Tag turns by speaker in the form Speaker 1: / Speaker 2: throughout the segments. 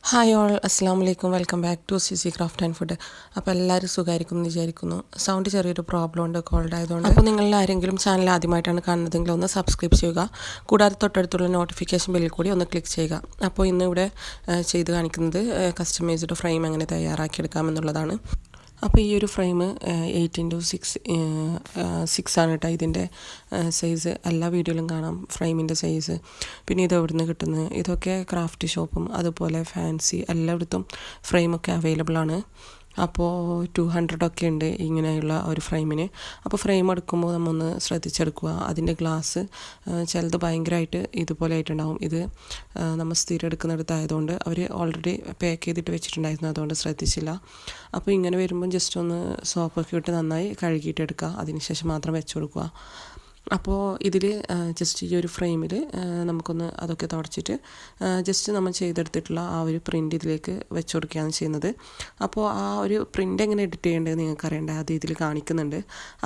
Speaker 1: Hi all, അസ്സാം വലൈക്കും. Welcome back to CC craft and food. അപ്പോൾ എല്ലാവരും സുഖമായിരിക്കും എന്ന് വിചാരിക്കുന്നു. സൗണ്ട് ചെറിയൊരു പ്രോബ്ലം ഉണ്ട്, കോൾഡ് ആയതുകൊണ്ട്. അപ്പോൾ നിങ്ങളിൽ ആരെങ്കിലും ചാനൽ ആദ്യമായിട്ടാണ് കാണുന്നതെങ്കിൽ ഒന്ന് സബ്സ്ക്രൈബ് ചെയ്യുക. കൂടാതെ തൊട്ടടുത്തുള്ള നോട്ടിഫിക്കേഷൻ ബെല്ലിൽ കൂടി ഒന്ന് ക്ലിക്ക് ചെയ്യുക. അപ്പോൾ ഇന്ന് ഇവിടെ ചെയ്ത് കാണിക്കുന്നത് കസ്റ്റമൈസ്ഡ് ഫ്രെയിം എങ്ങനെ തയ്യാറാക്കിയെടുക്കാമെന്നുള്ളതാണ്. അപ്പോൾ ഈ ഒരു ഫ്രെയിം 8x6 ആണ് കേട്ടോ ഇതിൻ്റെ സൈസ്. എല്ലാ വീഡിയോയിലും കാണാം ഫ്രെയിമിൻ്റെ സൈസ്. പിന്നെ ഇത് എവിടെ നിന്ന് കിട്ടുന്നത്, ഇതൊക്കെ ക്രാഫ്റ്റ് ഷോപ്പും അതുപോലെ ഫാൻസി എല്ലായിടത്തും ഫ്രെയിമൊക്കെ അവൈലബിൾ ആണ്. അപ്പോൾ 200 ഒക്കെ ഉണ്ട് ഇങ്ങനെയുള്ള ഒരു ഫ്രെയിമിന്. അപ്പോൾ ഫ്രെയിം എടുക്കുമ്പോൾ നമ്മൾ ഒന്ന് ശ്രദ്ധിച്ചെടുക്കുക. അതിൻ്റെ ഗ്ലാസ് ചിലത് ഭയങ്കരമായിട്ട് ഇതുപോലെ ആയിട്ടുണ്ടാവും. ഇത് നമ്മൾ സ്ഥിരം എടുക്കുന്നിടത്തായതുകൊണ്ട് അവർ ഓൾറെഡി പാക്ക് ചെയ്തിട്ട് വെച്ചിട്ടുണ്ടായിരുന്നു, അതുകൊണ്ട് ശ്രദ്ധിച്ചില്ല. അപ്പോൾ ഇങ്ങനെ വരുമ്പം ജസ്റ്റ് ഒന്ന് സോപ്പൊക്കെ ഇട്ട് നന്നായി കഴുകിയിട്ട് എടുക്കുക. അതിനുശേഷം മാത്രം വെച്ച് കൊടുക്കുക. അപ്പോൾ ഇതിൽ ജസ്റ്റ് ഈ ഒരു ഫ്രെയിമിൽ നമുക്കൊന്ന് അതൊക്കെ തുടച്ചിട്ട് ജസ്റ്റ് നമ്മൾ ചെയ്തെടുത്തിട്ടുള്ള ആ ഒരു പ്രിൻ്റ് ഇതിലേക്ക് വെച്ച് കൊടുക്കുകയാണ് ചെയ്യുന്നത്. അപ്പോൾ ആ ഒരു പ്രിൻ്റ് എങ്ങനെ എഡിറ്റ് ചെയ്യേണ്ടത് നിങ്ങൾക്ക് അറിയേണ്ട, അത് ഇതിൽ കാണിക്കുന്നുണ്ട്.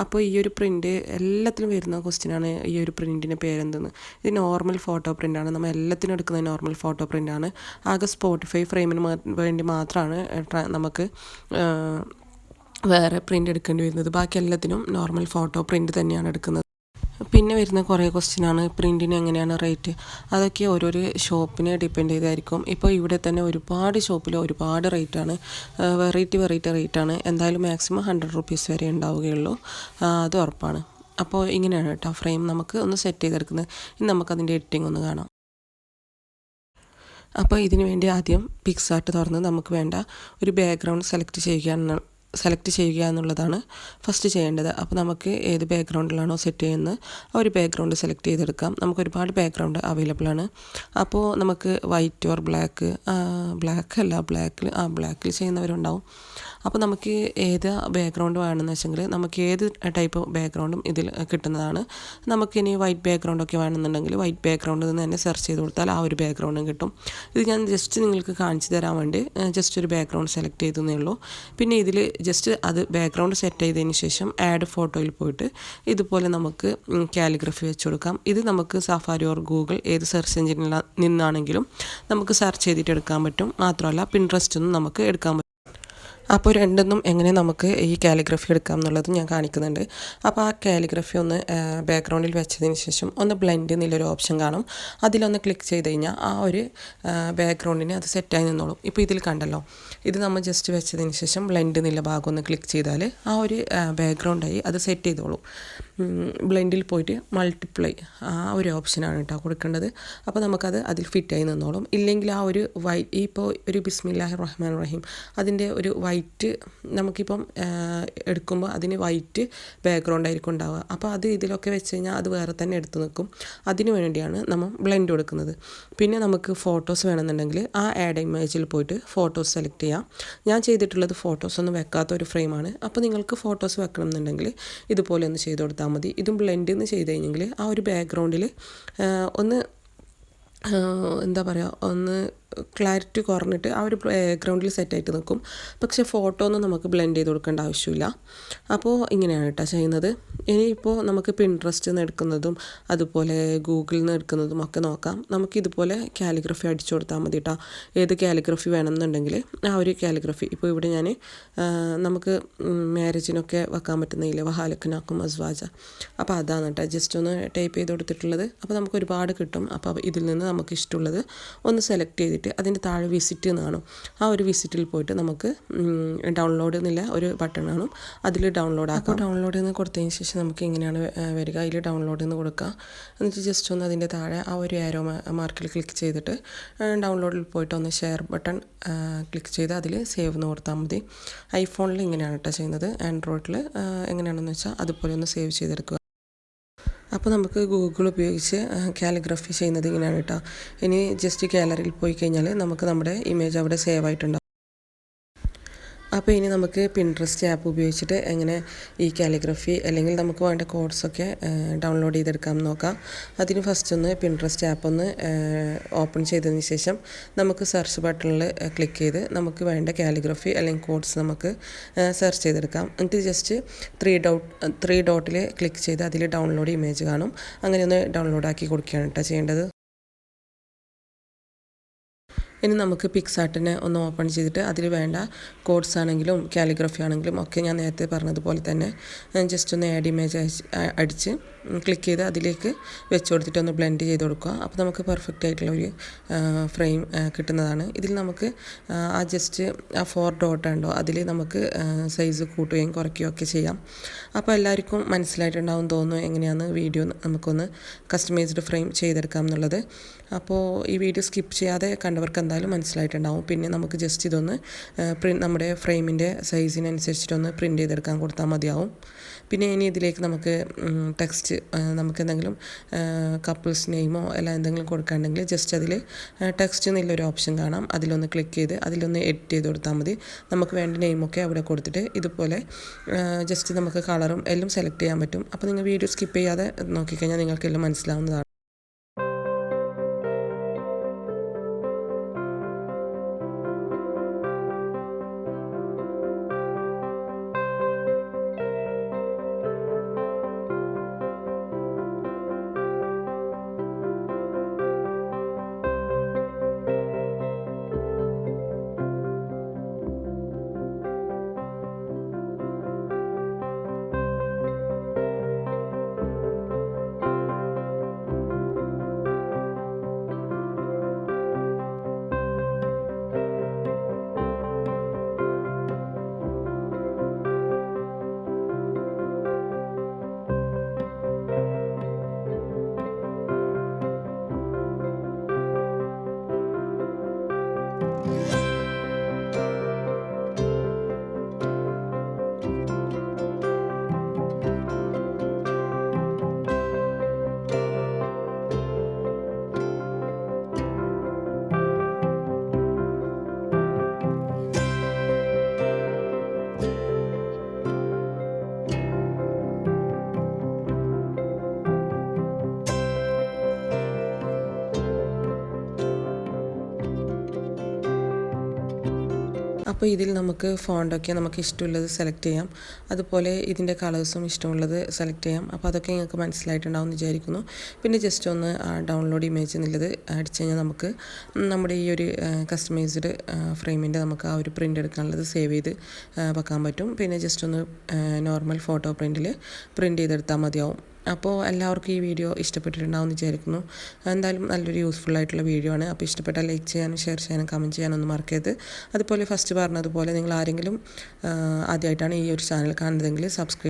Speaker 1: അപ്പോൾ ഈ ഒരു പ്രിൻ്റ് എല്ലാത്തിലും വരുന്ന ക്വസ്റ്റ്യനാണ്, ഈ ഒരു പ്രിൻറ്റിൻ്റെ പേരെന്തെന്ന്. ഇത് നോർമൽ ഫോട്ടോ പ്രിൻ്റാണ്. നമ്മൾ എല്ലാത്തിനും എടുക്കുന്നത് നോർമൽ ഫോട്ടോ പ്രിൻ്റാണ്. ആകെ സ്പോട്ടിഫൈ ഫ്രെയിമിന് വേണ്ടി മാത്രമാണ് നമുക്ക് വേറെ പ്രിൻ്റ് എടുക്കേണ്ടി വരുന്നത്. ബാക്കി എല്ലാത്തിനും നോർമൽ ഫോട്ടോ പ്രിൻ്റ് തന്നെയാണ് എടുക്കുന്നത്. പിന്നെ വരുന്ന കുറേ ക്വസ്റ്റ്യനാണ് പ്രിൻറ്റിന് എങ്ങനെയാണ് റേറ്റ്. അതൊക്കെ ഓരോരോ ഷോപ്പിനെ ഡിപ്പെൻഡ് ചെയ്തായിരിക്കും. ഇപ്പോൾ ഇവിടെ തന്നെ ഒരുപാട് ഷോപ്പിൽ ഒരുപാട് റേറ്റാണ്, വെറൈറ്റി റേറ്റാണ്. എന്തായാലും മാക്സിമം 100 റുപ്പീസ് വരെ ഉണ്ടാവുകയുള്ളൂ, അത് ഉറപ്പാണ്. അപ്പോൾ ഇങ്ങനെയാണ് കേട്ടോ ഫ്രെയിം നമുക്ക് ഒന്ന് സെറ്റ് ചെയ്തെടുക്കുന്നത്. ഇനി നമുക്കതിൻ്റെ എഡിറ്റിംഗ് ഒന്ന് കാണാം. അപ്പോൾ ഇതിന് വേണ്ടി ആദ്യം പിക്സാർട്ട് തുറന്ന് നമുക്ക് വേണ്ട ഒരു ബാക്ക്ഗ്രൗണ്ട് സെലക്ട് ചെയ്യുക എന്നുള്ളതാണ് ഫസ്റ്റ് ചെയ്യേണ്ടത്. അപ്പോൾ നമുക്ക് ഏത് ബാക്ക്ഗ്രൗണ്ടിലാണോ സെറ്റ് ചെയ്യുന്നത് ആ ഒരു ബാക്ക്ഗ്രൗണ്ട് സെലക്ട് ചെയ്തെടുക്കാം. നമുക്ക് ഒരുപാട് ബാക്ക്ഗ്രൗണ്ട് അവൈലബിൾ ആണ്. അപ്പോൾ നമുക്ക് വൈറ്റ് ഓർ ബ്ലാക്കിൽ ചെയ്യുന്നവരുണ്ടാവും. അപ്പോൾ നമുക്ക് ഏത് ബാക്ക്ഗ്രൗണ്ട് വേണമെന്ന് വെച്ചെങ്കിൽ നമുക്ക് ഏത് ടൈപ്പ് ബാക്ക്ഗ്രൗണ്ടും ഇതിൽ കിട്ടുന്നതാണ്. നമുക്കിനി വൈറ്റ് ബാക്ക്ഗ്രൗണ്ടൊക്കെ വേണമെന്നുണ്ടെങ്കിൽ വൈറ്റ് ബാക്ക്ഗ്രൗണ്ടിൽ നിന്ന് തന്നെ സെർച്ച് ചെയ്ത് കൊടുത്താൽ ആ ഒരു ബാക്ക്ഗ്രൗണ്ടും കിട്ടും. ഇത് ഞാൻ ജസ്റ്റ് നിങ്ങൾക്ക് കാണിച്ചു തരാൻ വേണ്ടി ജസ്റ്റ് ഒരു ബാക്ക്ഗ്രൗണ്ട് സെലക്ട് ചെയ്തേ ഉള്ളൂ. പിന്നെ ഇതിൽ ജസ്റ്റ് അത് ബാക്ക്ഗ്രൗണ്ട് സെറ്റ് ചെയ്തതിന് ശേഷം ആഡ് ഫോട്ടോയിൽ പോയിട്ട് ഇതുപോലെ നമുക്ക് കാലിഗ്രഫി വെച്ച് കൊടുക്കാം. ഇത് നമുക്ക് സഫാരി ഓർ ഗൂഗിൾ ഏത് സെർച്ച് എഞ്ചിനിൽ നിന്നാണെങ്കിലും നമുക്ക് സെർച്ച് ചെയ്തിട്ട് എടുക്കാൻ പറ്റും. മാത്രമല്ല പിൻട്രസ്റ്റ് ഒന്നും നമുക്ക് എടുക്കാൻ പറ്റും. അപ്പോൾ രണ്ടൊന്നും എങ്ങനെ നമുക്ക് ഈ കാലിഗ്രഫി എടുക്കാം എന്നുള്ളത് ഞാൻ കാണിക്കുന്നുണ്ട്. അപ്പോൾ ആ കാലിഗ്രഫി ഒന്ന് ബാക്ക്ഗ്രൗണ്ടിൽ വെച്ചതിന് ശേഷം ഒന്ന് ബ്ലെൻഡ് എന്നുള്ളൊരു ഓപ്ഷൻ കാണും. അതിലൊന്ന് ക്ലിക്ക് ചെയ്ത് കഴിഞ്ഞാൽ ആ ഒരു ബാക്ക്ഗ്രൗണ്ടിന് അത് സെറ്റായി നിന്നോളും. ഇപ്പോൾ ഇതിൽ കണ്ടല്ലോ, ഇത് നമ്മൾ ജസ്റ്റ് വെച്ചതിന് ശേഷം ബ്ലെൻഡ് എന്നുള്ള ഭാഗം ഒന്ന് ക്ലിക്ക് ചെയ്താൽ ആ ഒരു ബാക്ക്ഗ്രൗണ്ടായി അത് സെറ്റ് ചെയ്തോളും. ബ്ലെൻഡിൽ പോയിട്ട് മൾട്ടിപ്ലൈ ആ ഒരു ഓപ്ഷനാണ് കേട്ടോ കൊടുക്കേണ്ടത്. അപ്പോൾ നമുക്കത് അതിൽ ഫിറ്റായി നിന്നോളും. ഇല്ലെങ്കിൽ ആ ഒരു ഇപ്പോൾ ഒരു ബിസ്മില്ലാഹിർ റഹ്മാൻ റഹീം അതിൻ്റെ ഒരു വൈറ്റ് നമുക്കിപ്പം എടുക്കുമ്പോൾ അതിന് വൈറ്റ് ബാക്ക്ഗ്രൗണ്ട് ആയിരിക്കും ഉണ്ടാവുക. അപ്പോൾ അത് ഇതിലൊക്കെ വെച്ച് കഴിഞ്ഞാൽ അത് വേറെ തന്നെ എടുത്ത് നിൽക്കും. അതിന് വേണ്ടിയാണ് നമ്മൾ ബ്ലെൻഡ് കൊടുക്കുന്നത്. പിന്നെ നമുക്ക് ഫോട്ടോസ് വേണമെന്നുണ്ടെങ്കിൽ ആ ആഡ് ഇമേജിൽ പോയിട്ട് ഫോട്ടോസ് സെലക്ട് ചെയ്യാം. ഞാൻ ചെയ്തിട്ടുള്ളത് ഫോട്ടോസ് ഒന്നും വെക്കാത്ത ഒരു ഫ്രെയിമാണ്. അപ്പോൾ നിങ്ങൾക്ക് ഫോട്ടോസ് വെക്കണം എന്നുണ്ടെങ്കിൽ ഇതുപോലെ ഒന്ന് ചെയ്ത് കൊടുത്താൽ മതി. ഇതും ബ്ലെൻഡ് എന്ന് ചെയ്ത് കഴിഞ്ഞെങ്കിൽ ആ ഒരു ബാക്ക്ഗ്രൗണ്ടിൽ ഒന്ന് എന്താ പറയുക, ഒന്ന് ക്ലാരിറ്റി കുറഞ്ഞിട്ട് ആ ഒരു ബാക്ക്ഗ്രൗണ്ടിൽ സെറ്റായിട്ട് നിൽക്കും. പക്ഷേ ഫോട്ടോ ഒന്നും നമുക്ക് ബ്ലെൻഡ് ചെയ്ത് കൊടുക്കേണ്ട ആവശ്യമില്ല. അപ്പോൾ ഇങ്ങനെയാണ് കേട്ടോ ചെയ്യുന്നത്. ഇനിയിപ്പോൾ നമുക്ക് പിൻട്രസ്റ്റിൽ നിന്ന് എടുക്കുന്നതും അതുപോലെ ഗൂഗിളിൽ നിന്ന് എടുക്കുന്നതും ഒക്കെ നോക്കാം. നമുക്ക് ഇതുപോലെ കാലിഗ്രഫി അടിച്ചു കൊടുത്താൽ മതി കേട്ടോ. ഏത് കാലിഗ്രഫി വേണമെന്നുണ്ടെങ്കിൽ ആ ഒരു കാലിഗ്രഫി. ഇപ്പോൾ ഇവിടെ ഞാൻ നമുക്ക് മാരേജിനൊക്കെ വെക്കാൻ പറ്റുന്നില്ല, വഹാലക്കനാക്കും അസ്വാജ. അപ്പോൾ അതാണ് കേട്ടോ ജസ്റ്റ് ഒന്ന് ടൈപ്പ് ചെയ്ത് കൊടുത്തിട്ടുള്ളത്. അപ്പോൾ നമുക്ക് ഒരുപാട് കിട്ടും. അപ്പോൾ ഇതിൽ നിന്ന് നമുക്ക് ഇഷ്ടമുള്ളത് ഒന്ന് സെലക്ട് ചെയ്തിട്ട് അതിൻ്റെ താഴെ വിസിറ്റ് എന്ന് കാണും. ആ ഒരു വിസിറ്റിൽ പോയിട്ട് നമുക്ക് ഡൗൺലോഡ് എന്നുള്ള ഒരു ബട്ടൺ കാണും, അതിൽ ഡൗൺലോഡ് ആക്കാം. ഡൗൺലോഡ് എന്ന് കൊടുത്തതിന് ശേഷം നമുക്ക് ഇങ്ങനെയാണ് വരിക. അതിൽ ഡൗൺലോഡ് എന്ന് കൊടുക്കുക. എന്നിട്ട് ജസ്റ്റ് ഒന്ന് അതിൻ്റെ താഴെ ആ ഒരു ആരോ മാർക്കിൽ ക്ലിക്ക് ചെയ്തിട്ട് ഡൗൺലോഡിൽ പോയിട്ട് ഒന്ന് ഷെയർ ബട്ടൺ ക്ലിക്ക് ചെയ്ത് അതിൽ സേവ് എന്ന് കൊടുത്താൽ മതി. ഐഫോണിൽ ഇങ്ങനെയാണ് കേട്ടോ ചെയ്യുന്നത്. ആൻഡ്രോയിഡിൽ എങ്ങനെയാണെന്ന് വെച്ചാൽ അതുപോലെ ഒന്ന് സേവ് ചെയ്തെടുക്കുക. അപ്പോൾ നമുക്ക് ഗൂഗിൾ ഉപയോഗിച്ച് കാലിഗ്രഫി ചെയ്യുന്നത് ഇങ്ങനെയാണ് കേട്ടോ. ഇനി ജസ്റ്റ് ഗാലറിയിൽ പോയി കഴിഞ്ഞാൽ നമുക്ക് നമ്മുടെ ഇമേജ് അവിടെ സേവ് ആയിട്ടുണ്ടാവും. അപ്പോൾ ഇനി നമുക്ക് പിൻട്രസ്റ്റ് ആപ്പ് ഉപയോഗിച്ചിട്ട് എങ്ങനെ ഈ കാലിഗ്രഫി അല്ലെങ്കിൽ നമുക്ക് വേണ്ട കോഡ്സൊക്കെ ഡൗൺലോഡ് ചെയ്തെടുക്കാം നോക്കാം. അതിന് ഫസ്റ്റ് ഒന്ന് പിൻട്രസ്റ്റ് ആപ്പ് ഒന്ന് ഓപ്പൺ ചെയ്തതിന് ശേഷം നമുക്ക് സെർച്ച് ബട്ടണിൽ ക്ലിക്ക് ചെയ്ത് നമുക്ക് വേണ്ട കാലിഗ്രഫി അല്ലെങ്കിൽ കോഡ്സ് നമുക്ക് സെർച്ച് ചെയ്തെടുക്കാം. എന്നിട്ട് ജസ്റ്റ് ത്രീ ഡോട്ടിൽ ക്ലിക്ക് ചെയ്ത് അതിൽ ഡൗൺലോഡ് ഇമേജ് കാണും. അങ്ങനെ ഒന്ന് ഡൗൺലോഡ് ആക്കി കൊടുക്കുകയാണ് കേട്ടോ ചെയ്യേണ്ടത്. ഇനി നമുക്ക് പിക്സാർട്ടിനെ ഒന്ന് ഓപ്പൺ ചെയ്തിട്ട് അതിൽ വേണ്ട കോഡ്സ് ആണെങ്കിലും കാലിഗ്രഫി ആണെങ്കിലും ഒക്കെ ഞാൻ നേരത്തെ പറഞ്ഞതുപോലെ തന്നെ ജസ്റ്റ് ഒന്ന് ആഡ് ഇമേജ് അടിച്ച് ക്ലിക്ക് ചെയ്ത് അതിലേക്ക് വെച്ച് കൊടുത്തിട്ട് ഒന്ന് ബ്ലെൻഡ് ചെയ്ത് കൊടുക്കുക. അപ്പോൾ നമുക്ക് പെർഫെക്റ്റ് ആയിട്ടുള്ള ഒരു ഫ്രെയിം കിട്ടുന്നതാണ്. ഇതിൽ നമുക്ക് ജസ്റ്റ് ആ 4 ഡോട്ട് ഉണ്ടോ അതിൽ നമുക്ക് സൈസ് കൂട്ടുകയും കുറയ്ക്കുകയും ഒക്കെ ചെയ്യാം. അപ്പോൾ എല്ലാവർക്കും മനസ്സിലായിട്ടുണ്ടാവും തോന്നുന്നു എങ്ങനെയാണ് വീഡിയോ നമുക്കൊന്ന് കസ്റ്റമൈസ്ഡ് ഫ്രെയിം ചെയ്തെടുക്കാം എന്നുള്ളത്. അപ്പോൾ ഈ വീഡിയോ സ്കിപ്പ് ചെയ്യാതെ കണ്ടവർക്ക് എന്തായാലും മനസ്സിലായിട്ടുണ്ടാവും. പിന്നെ നമുക്ക് ജസ്റ്റ് ഇതൊന്ന് നമ്മുടെ ഫ്രെയിമിൻ്റെ സൈസിനനുസരിച്ചിട്ടൊന്ന് പ്രിൻറ്റ് ചെയ്തെടുക്കാൻ കൊടുത്താൽ മതിയാവും. പിന്നെ ഇനി ഇതിലേക്ക് നമുക്ക് ടെക്സ്റ്റ് നമുക്ക് എന്തെങ്കിലും കപ്പിൾസ് നെയിമോ അല്ല എന്തെങ്കിലും കൊടുക്കാനുണ്ടെങ്കിൽ ജസ്റ്റ് അതിൽ ടെക്സ്റ്റ് എന്നുള്ളൊരു ഓപ്ഷൻ കാണാം. അതിലൊന്ന് ക്ലിക്ക് ചെയ്ത് അതിലൊന്ന് എഡിറ്റ് ചെയ്ത് കൊടുത്താൽ മതി. നമുക്ക് വേണ്ട നെയിമൊക്കെ അവിടെ കൊടുത്തിട്ട് ഇതുപോലെ ജസ്റ്റ് നമുക്ക് കളറും എല്ലാം സെലക്ട് ചെയ്യാൻ പറ്റും. അപ്പോൾ നിങ്ങൾ വീഡിയോ സ്കിപ്പ് ചെയ്യാതെ നോക്കിക്കഴിഞ്ഞാൽ നിങ്ങൾക്കെല്ലാം മനസ്സിലാവുന്നതാണ്. അപ്പോൾ ഇതിൽ നമുക്ക് ഫോണ്ടൊക്കെ നമുക്ക് ഇഷ്ടമുള്ളത് സെലക്ട് ചെയ്യാം. അതുപോലെ ഇതിൻ്റെ കളേഴ്സും ഇഷ്ടമുള്ളത് സെലക്ട് ചെയ്യാം. അപ്പോൾ അതൊക്കെ നിങ്ങൾക്ക് മനസ്സിലായിട്ടുണ്ടാവും എന്ന് വിചാരിക്കുന്നു. പിന്നെ ജസ്റ്റ് ഒന്ന് ഡൗൺലോഡ് ഇമേജ് എന്നുള്ളത് അടിച്ച് കഴിഞ്ഞാൽ നമുക്ക് നമ്മുടെ ഈ ഒരു കസ്റ്റമൈസ്ഡ് ഫ്രെയിമിൻ്റെ നമുക്ക് ആ ഒരു പ്രിൻ്റ് എടുക്കാനുള്ളത് സേവ് ചെയ്ത് വെക്കാൻ പറ്റും. പിന്നെ ജസ്റ്റ് ഒന്ന് നോർമൽ ഫോട്ടോ പ്രിൻ്റിൽ പ്രിൻ്റ് ചെയ്തെടുത്താൽ മതിയാവും. അപ്പോൾ എല്ലാവർക്കും ഈ വീഡിയോ ഇഷ്ടപ്പെട്ടിട്ടുണ്ടാവും എന്ന് വിചാരിക്കുന്നു. എന്തായാലും നല്ലൊരു യൂസ്ഫുൾ ആയിട്ടുള്ള വീഡിയോ ആണ്. അപ്പോൾ ഇഷ്ടപ്പെട്ടാൽ ലൈക്ക് ചെയ്യാനും ഷെയർ ചെയ്യാനും കമൻറ്റ് ചെയ്യാനൊന്നും മറക്കരുത്. അതുപോലെ ഫസ്റ്റ് പറഞ്ഞതുപോലെ നിങ്ങൾ ആരെങ്കിലും ആദ്യമായിട്ടാണ് ഈ ഒരു ചാനൽ കാണുന്നതെങ്കിൽ സബ്സ്ക്രൈബ്